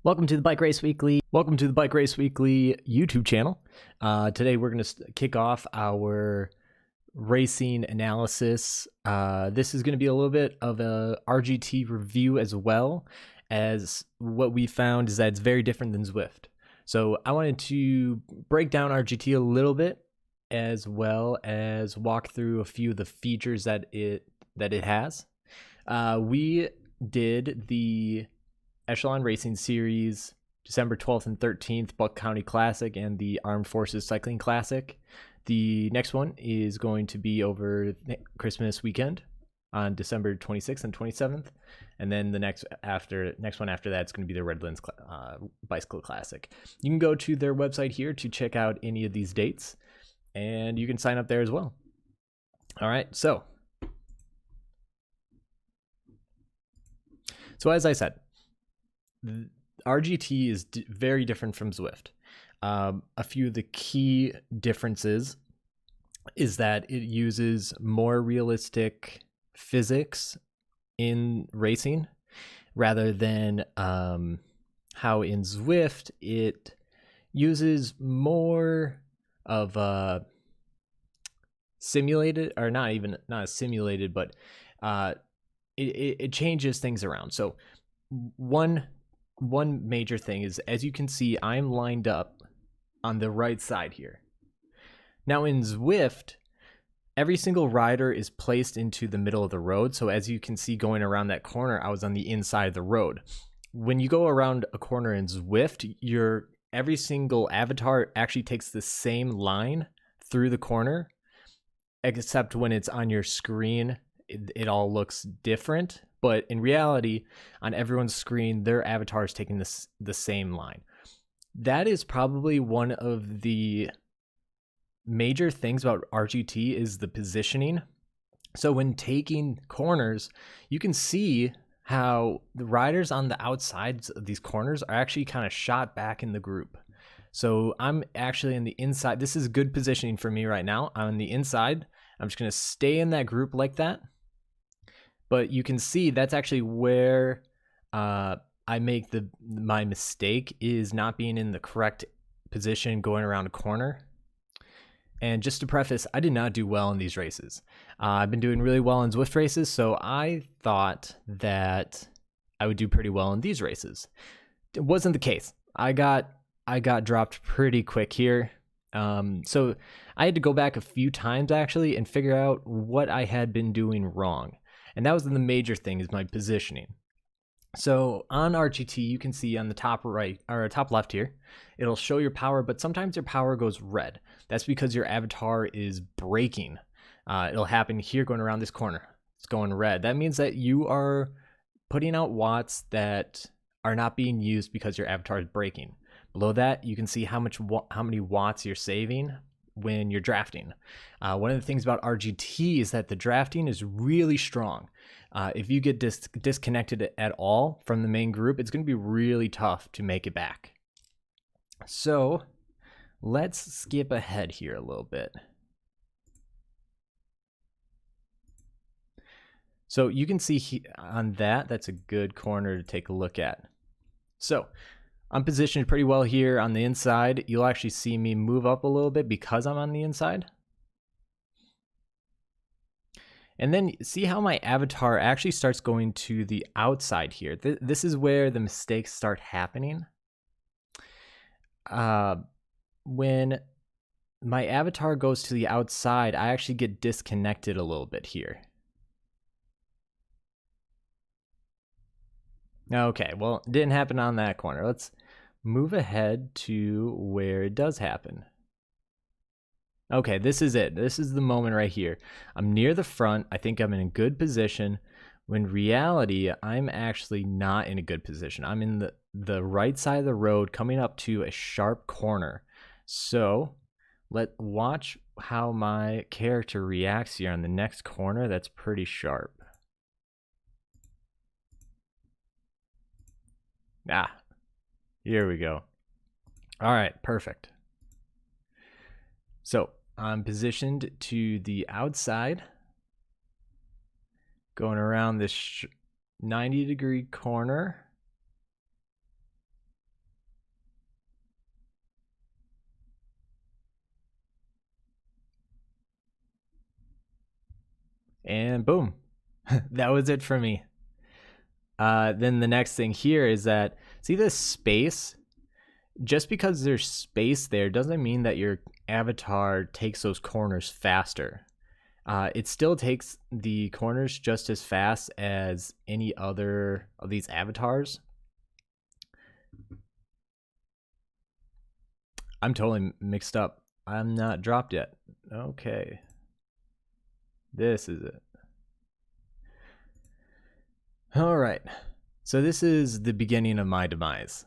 Welcome to the Bike Race Weekly. Welcome to the Bike Race Weekly YouTube channel. Today we're going to kick off our racing analysis. This is going to be a little bit of a RGT review as well, as what we found is that it's very different than Zwift. So I wanted to break down RGT a little bit, as well as walk through a few of the features that it has. We did the Echelon Racing Series, December 12th and 13th, Buck County Classic and the Armed Forces Cycling Classic. The next one is going to be over Christmas weekend on December 26th and 27th. And then the next one after that is going to be the Redlands Bicycle Classic. You can go to their website here to check out any of these dates, and you can sign up there as well. All right, so as I said, RGT is very different from Zwift. A few of the key differences is that it uses more realistic physics in racing rather than how in Zwift it uses more of a simulated, or not a simulated, but it changes things around. So one major thing is, as you can see, I'm lined up on the right side here. Now in Zwift, every single rider is placed into the middle of the road. So as you can see, going around that corner, I was on the inside of the road. When you go around a corner in Zwift, every single avatar actually takes the same line through the corner, except when it's on your screen, it all looks different. But in reality, on everyone's screen, their avatar is taking the same line. That is probably one of the major things about RGT is the positioning. So when taking corners, you can see how the riders on the outsides of these corners are actually kind of shot back in the group. So I'm actually in the inside. This is good positioning for me right now. I'm on the inside. I'm just going to stay in that group like that. But you can see that's actually where I make my mistake, is not being in the correct position going around a corner. And just to preface, I did not do well in these races. I've been doing really well in Zwift races, so I thought that I would do pretty well in these races. It wasn't the case. I got dropped pretty quick here. So I had to go back a few times actually and figure out what I had been doing wrong. And that was the major thing, is my positioning. So on RGT, you can see on the top right or top left here, it'll show your power, but sometimes your power goes red. That's because your avatar is braking. It'll happen here going around this corner. It's going red. That means that you are putting out watts that are not being used because your avatar is braking. Below that, you can see how many watts you're saving when you're drafting. One of the things about RGT is that the drafting is really strong. If you get disconnected at all from the main group, it's going to be really tough to make it back. So let's skip ahead here a little bit. So you can see on that's a good corner to take a look at. So I'm positioned pretty well here on the inside. You'll actually see me move up a little bit because I'm on the inside. And then see how my avatar actually starts going to the outside here. This is where the mistakes start happening. When my avatar goes to the outside, I actually get disconnected a little bit here. Okay, well, it didn't happen on that corner. Let's move ahead to where it does happen. Okay, this is it. This is the moment right here. I'm near the front. I think I'm in a good position. When in reality, I'm actually not in a good position. I'm in the right side of the road coming up to a sharp corner. So let's watch how my character reacts here on the next corner. That's pretty sharp. Here we go. All right, perfect. So I'm positioned to the outside, going around this 90-degree corner. And boom, that was it for me. Then the next thing here is that, see this space? Just because there's space there doesn't mean that your avatar takes those corners faster. It still takes the corners just as fast as any other of these avatars. I'm totally mixed up. I'm not dropped yet. Okay. This is it. All right. So this is the beginning of my demise.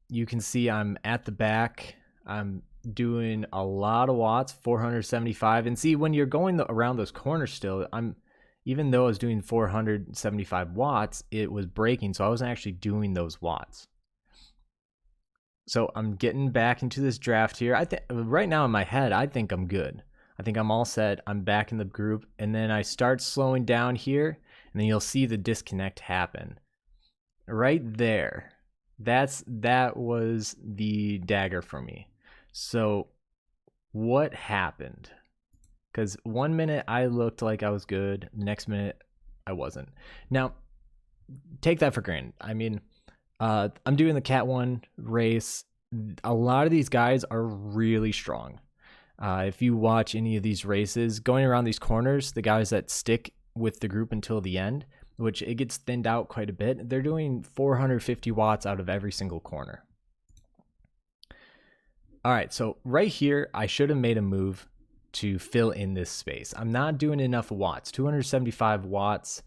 You can see I'm at the back. I'm doing a lot of watts, 475. And see, when you're going around those corners still, even though I was doing 475 watts, it was braking. So I wasn't actually doing those watts. So I'm getting back into this draft here. I think right now in my head, I think I'm good. I think I'm all set. I'm back in the group, and then I start slowing down here, and then you'll see the disconnect happen. Right there. That was the dagger for me. So what happened? Because 1 minute I looked like I was good, next minute I wasn't. Now, take that for granted. I mean, I'm doing the Cat 1 race. A lot of these guys are really strong. If you watch any of these races, going around these corners, the guys that stick with the group until the end, which it gets thinned out quite a bit, they're doing 450 watts out of every single corner. All right, so right here, I should have made a move to fill in this space. I'm not doing enough watts, 275 watts.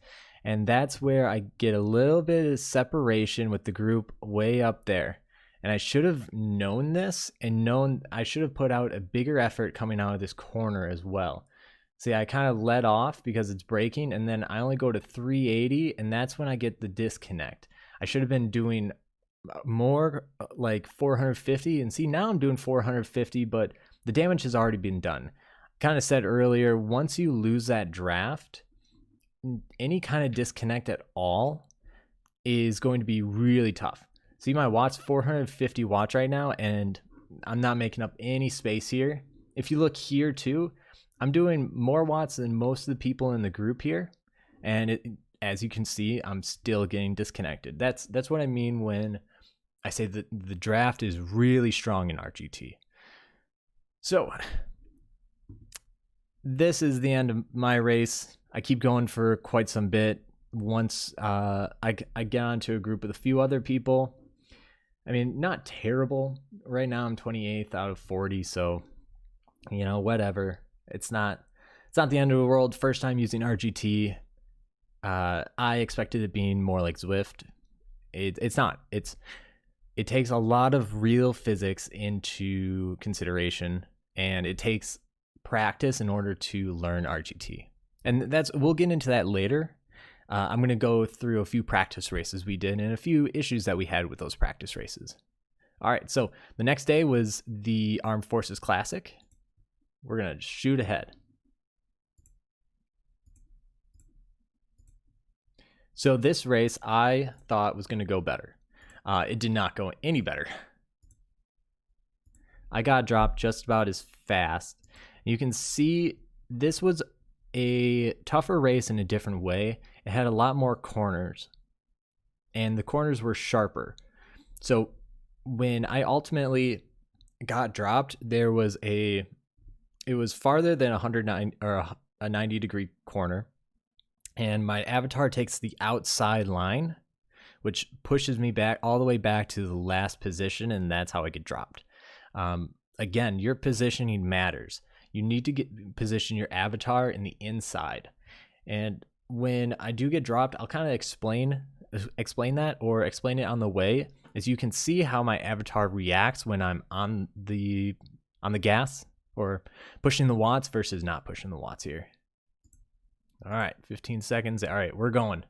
And that's where I get a little bit of separation with the group way up there. And I should have known this and known I should have put out a bigger effort coming out of this corner as well. See, I kind of let off because it's braking, and then I only go to 380, and that's when I get the disconnect. I should have been doing more, like 450, and see, now I'm doing 450, but the damage has already been done. Kind of said earlier, once you lose that draft, any kind of disconnect at all is going to be really tough. See, my watts, 450 watts right now, and I'm not making up any space here. If you look here too, I'm doing more watts than most of the people in the group here, and as you can see, I'm still getting disconnected. That's what I mean when I say that the draft is really strong in RGT. So this is the end of my race. I keep going for quite some bit. Once I get onto a group with a few other people, I mean, not terrible. Right now I'm 28th out of 40, so you know, whatever. It's not the end of the world. First time using RGT. I expected it being more like Zwift. It's not. It takes a lot of real physics into consideration, and it takes practice in order to learn RGT. And we'll get into that later. I'm going to go through a few practice races we did and a few issues that we had with those practice races. All right, so the next day was the Armed Forces Classic. We're going to shoot ahead. So this race I thought was going to go better. It did not go any better. I got dropped just about as fast. You can see this was a tougher race in a different way. It had a lot more corners, and the corners were sharper. So when I ultimately got dropped, it was farther than 109 or a 90-degree corner, and my avatar takes the outside line, which pushes me back all the way back to the last position, and that's how I get dropped. Again, your positioning matters. You need to position your avatar in the inside. And when I do get dropped, I'll kind of explain that, or explain it on the way, as you can see how my avatar reacts when I'm on the gas or pushing the watts versus not pushing the watts here. All right, 15 seconds. All right, we're going.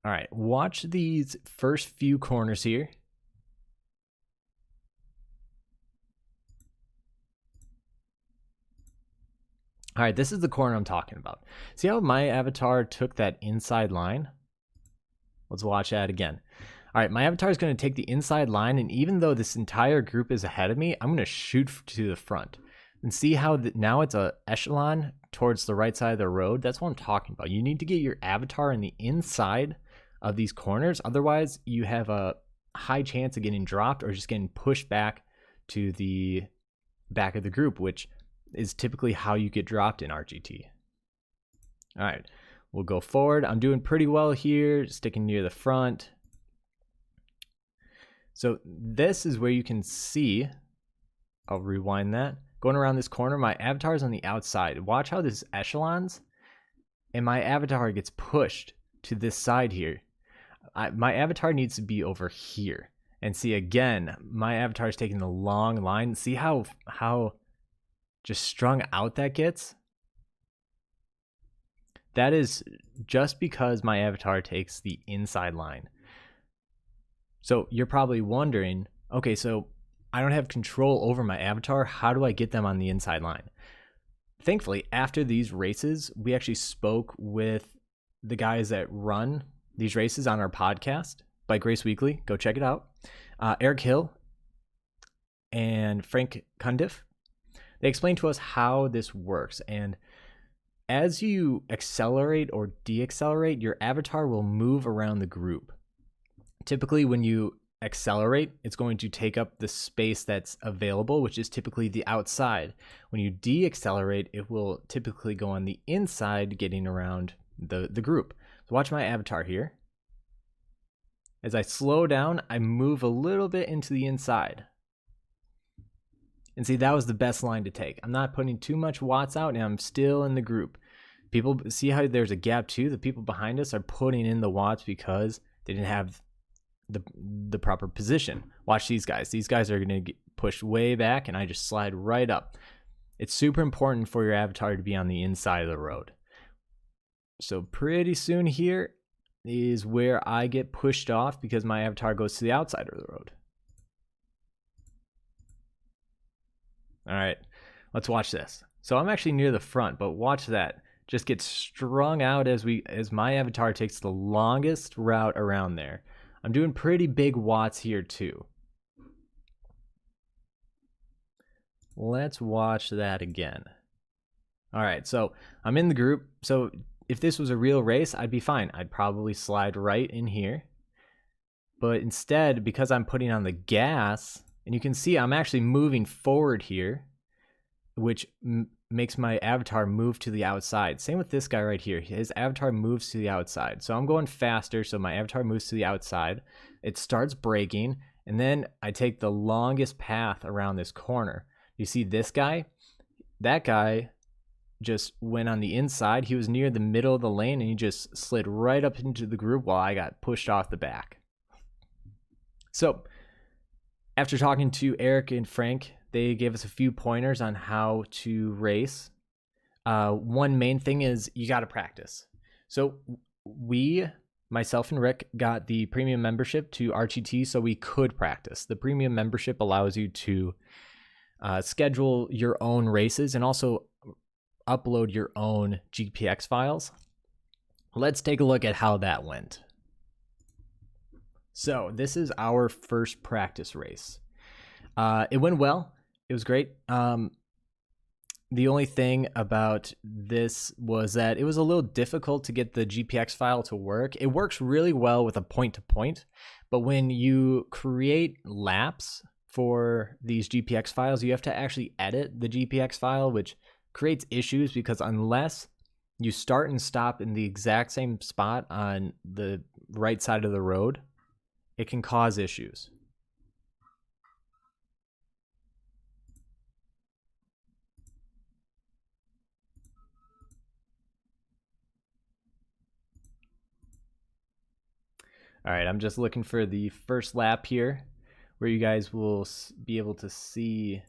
All right, watch these first few corners here. All right, this is the corner I'm talking about. See how my avatar took that inside line? Let's watch that again. All right, my avatar is going to take the inside line, and even though this entire group is ahead of me, I'm going to shoot to the front. And see how now it's a echelon towards the right side of the road, that's what I'm talking about. You need to get your avatar in the inside of these corners. Otherwise, you have a high chance of getting dropped or just getting pushed back to the back of the group, which is typically how you get dropped in RGT. All right, we'll go forward. I'm doing pretty well here, sticking near the front. So this is where you can see, I'll rewind that. Going around this corner, my avatar is on the outside. Watch how this echelons, and my avatar gets pushed to this side here. My avatar needs to be over here. And see, again, my avatar is taking the long line. See how just strung out that gets? That is just because my avatar takes the inside line. So you're probably wondering, okay, so I don't have control over my avatar. How do I get them on the inside line? Thankfully, after these races, we actually spoke with the guys that run these races on our podcast, Bike Race Weekly. Go check it out. Eric Hill and Frank Cundiff. They explained to us how this works. And as you accelerate or deaccelerate, your avatar will move around the group. Typically, when you accelerate, it's going to take up the space that's available, which is typically the outside. When you deaccelerate, it will typically go on the inside, getting around the group. So watch my avatar here. As I slow down, I move a little bit into the inside. And see, that was the best line to take. I'm not putting too much watts out, and I'm still in the group. People see how there's a gap too. The people behind us are putting in the watts because they didn't have the proper position. Watch these guys. These guys are going to get pushed way back, and I just slide right up. It's super important for your avatar to be on the inside of the road. So pretty soon here is where I get pushed off because my avatar goes to the outside of the road. All right, let's watch this. So I'm actually near the front, but watch that. Just get strung out as my avatar takes the longest route around there. I'm doing pretty big watts here too. Let's watch that again. All right, so I'm in the group. So if this was a real race, I'd be fine. I'd probably slide right in here. But instead, because I'm putting on the gas, and you can see I'm actually moving forward here, which makes my avatar move to the outside. Same with this guy right here. His avatar moves to the outside. So I'm going faster, so my avatar moves to the outside. It starts braking, and then I take the longest path around this corner. You see this guy? That guy just went on the inside. He was near the middle of the lane, and he just slid right up into the group while I got pushed off the back. So after talking to Eric and Frank, they gave us a few pointers on how to race. One main thing is you got to practice. So myself and Rick, got the premium membership to RGT so we could practice. The premium membership allows you to schedule your own races and also upload your own GPX files. Let's take a look at how that went. So this is our first practice race. It went well. It was great. The only thing about this was that it was a little difficult to get the GPX file to work. It works really well with a point-to-point, but when you create laps for these GPX files, you have to actually edit the GPX file, which creates issues because unless you start and stop in the exact same spot on the right side of the road, it can cause issues. All right, I'm just looking for the first lap here where you guys will be able to see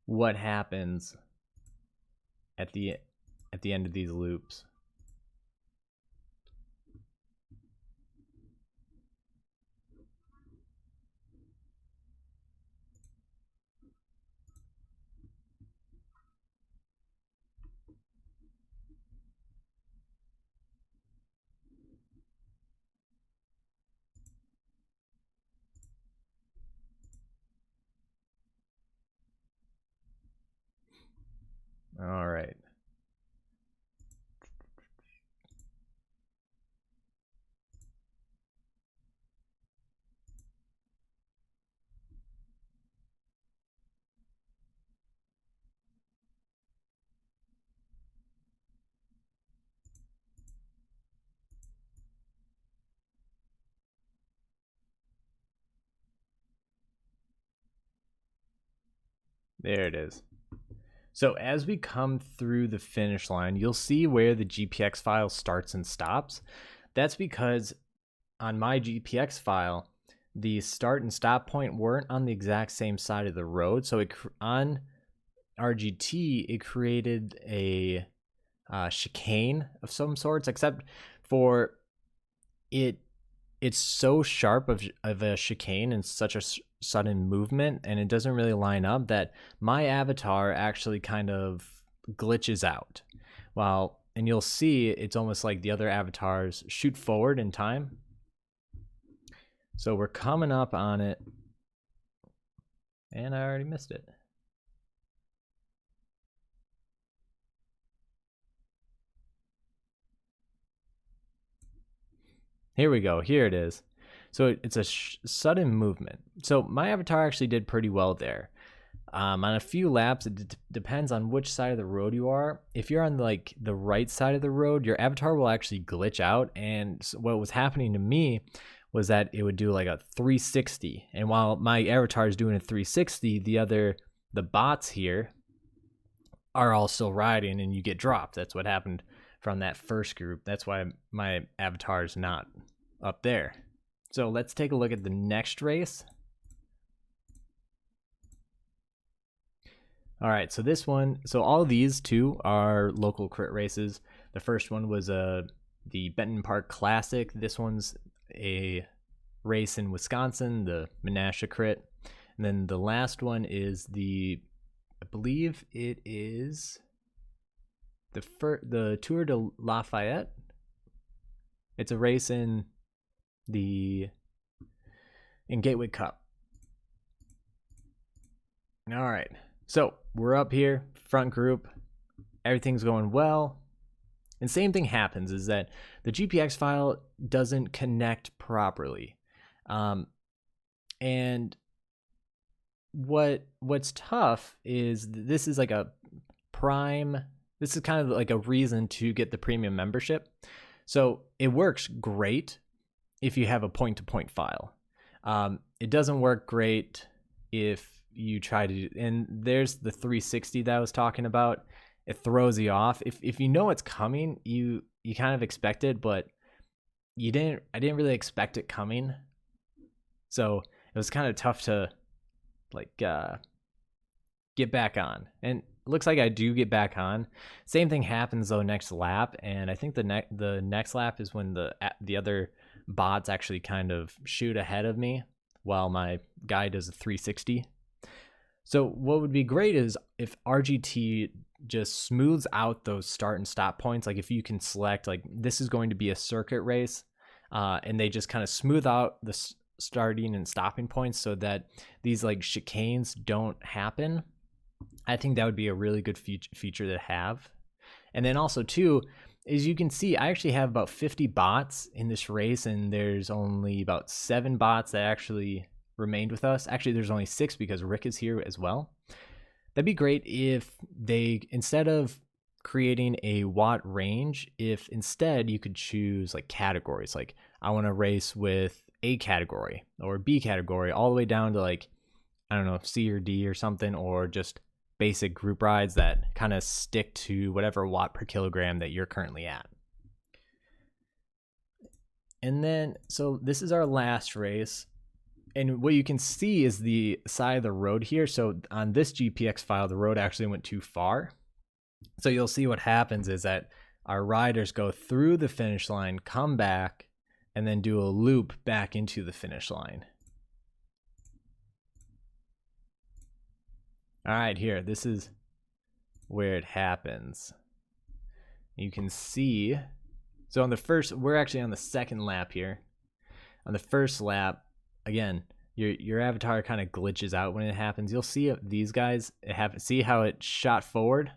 what happens at the end of these loops. All right. There it is. So as we come through the finish line, you'll see where the GPX file starts and stops. That's because on my GPX file, the start and stop point weren't on the exact same side of the road. So on RGT, it created a chicane of some sorts, except for it's so sharp of a chicane and such a sudden movement, and it doesn't really line up, that my avatar actually kind of glitches out. And you'll see it's almost like the other avatars shoot forward in time. So we're coming up on it, and I already missed it. Here we go. Here it is. So it's a sudden movement. So my avatar actually did pretty well there. On a few laps, it depends on which side of the road you are. If you're on like the right side of the road, your avatar will actually glitch out. And what was happening to me was that it would do like a 360. And while my avatar is doing a 360, the bots here are also riding, and you get dropped. That's what happened from that first group. That's why my avatar is not up there. So let's take a look at the next race. All right, so this one, so all of these two are local crit races. The first one was the Benton Park Classic. This one's a race in Wisconsin, the Menasha Crit. And then the last one is I believe it is the Tour de Lafayette. It's a race in Gateway Cup. All right, so we're up here, front group, everything's going well. And same thing happens, is that the GPX file doesn't connect properly. And what's tough is this is like this is kind of like a reason to get the premium membership. So it works great if you have a point-to-point file. It doesn't work great if you try to, and there's the 360 that I was talking about. It throws you off. If you know it's coming, you kind of expect it, but I didn't really expect it coming. So it was kind of tough to like get back on. And it looks like I do get back on. Same thing happens though next lap, and I think the next lap is when the other bots actually kind of shoot ahead of me while my guy does a 360. So what would be great is if RGT just smooths out those start and stop points. Like if you can select like this is going to be a circuit race, and they just kind of smooth out the starting and stopping points so that these like chicanes don't happen. I think that would be a really good feature to have. And then also too, as you can see, I actually have about 50 bots in this race, and there's only about 7 bots that actually remained with us. Actually, there's only 6 because Rick is here as well. That'd be great if they, instead of creating a watt range, if instead you could choose like categories. Like I want to race with A category or B category all the way down to like, I don't know, C or D or something, or just basic group rides that kind of stick to whatever watt per kilogram that you're currently at. And then, so this is our last race. And what you can see is the side of the road here. So on this GPX file, the road actually went too far. So you'll see what happens is that our riders go through the finish line, come back, and then do a loop back into the finish line. All right, here, this is where it happens. You can see, so on the first, we're actually on the second lap here. On the first lap, again, your avatar kind of glitches out when it happens. You'll see these guys see how it shot forward.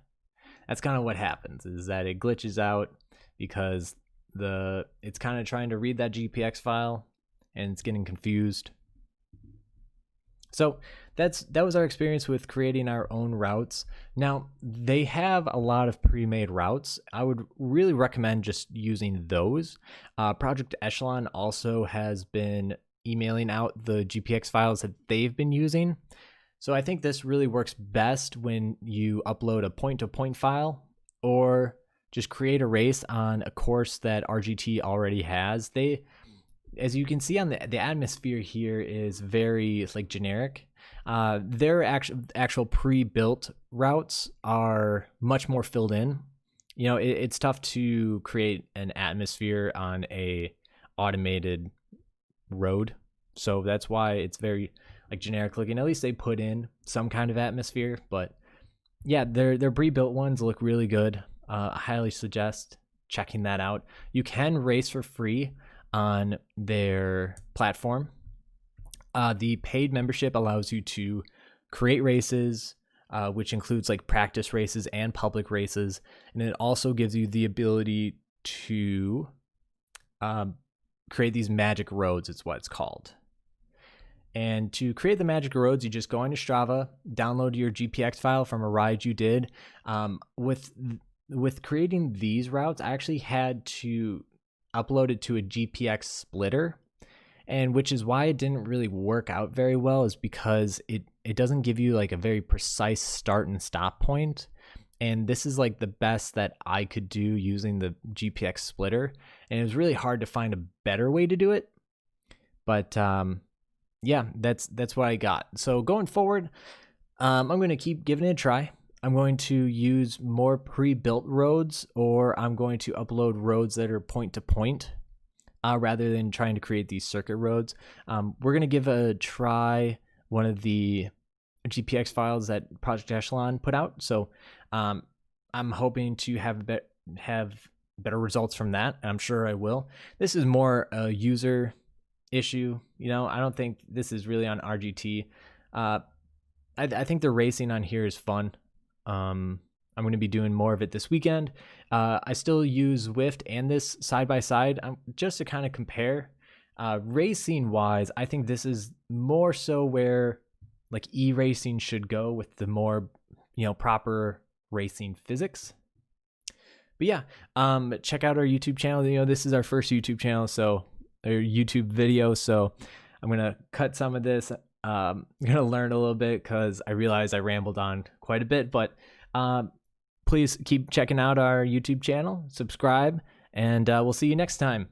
That's kind of what happens, is that it glitches out because it's kind of trying to read that GPX file and it's getting confused. So that was our experience with creating our own routes. Now, they have a lot of pre-made routes. I would really recommend just using those. Project Echelon also has been emailing out the GPX files that they've been using. So I think this really works best when you upload a point-to-point file or just create a race on a course that RGT already has. As you can see on the atmosphere here is very like generic. Their actual pre-built routes are much more filled in. You know, it's tough to create an atmosphere on a automated road, so that's why it's very like generic looking. At least they put in some kind of atmosphere, but yeah, their pre-built ones look really good. I highly suggest checking that out. You can race for free on their platform. The paid membership allows you to create races, which includes like practice races and public races, and it also gives you the ability to create these magic roads. It's what it's called. And to create the magic roads, you just go into Strava, download your GPX file from a ride you did. With creating these routes, I actually had to upload it to a GPX splitter, and which is why it didn't really work out very well, is because it doesn't give you like a very precise start and stop point. And this is like the best that I could do using the GPX splitter, and it was really hard to find a better way to do it. But yeah, that's what I got. So going forward, I'm going to keep giving it a try. I'm going to use more pre-built roads, or I'm going to upload roads that are point to point rather than trying to create these circuit roads. We're going to give a try one of the GPX files that Project Echelon put out. So I'm hoping to have better results from that. And I'm sure I will. This is more a user issue. You know, I don't think this is really on RGT. I think the racing on here is fun. I'm going to be doing more of it this weekend. I still use Zwift and this side by side just to kind of compare. Racing wise, I think this is more so where like e-racing should go, with the more, you know, proper racing physics. But yeah, check out our YouTube channel. You know, this is our first YouTube channel, so or YouTube video. So I'm going to cut some of this. I'm going to learn a little bit because I realized I rambled on quite a bit, but please keep checking out our YouTube channel, subscribe, and we'll see you next time.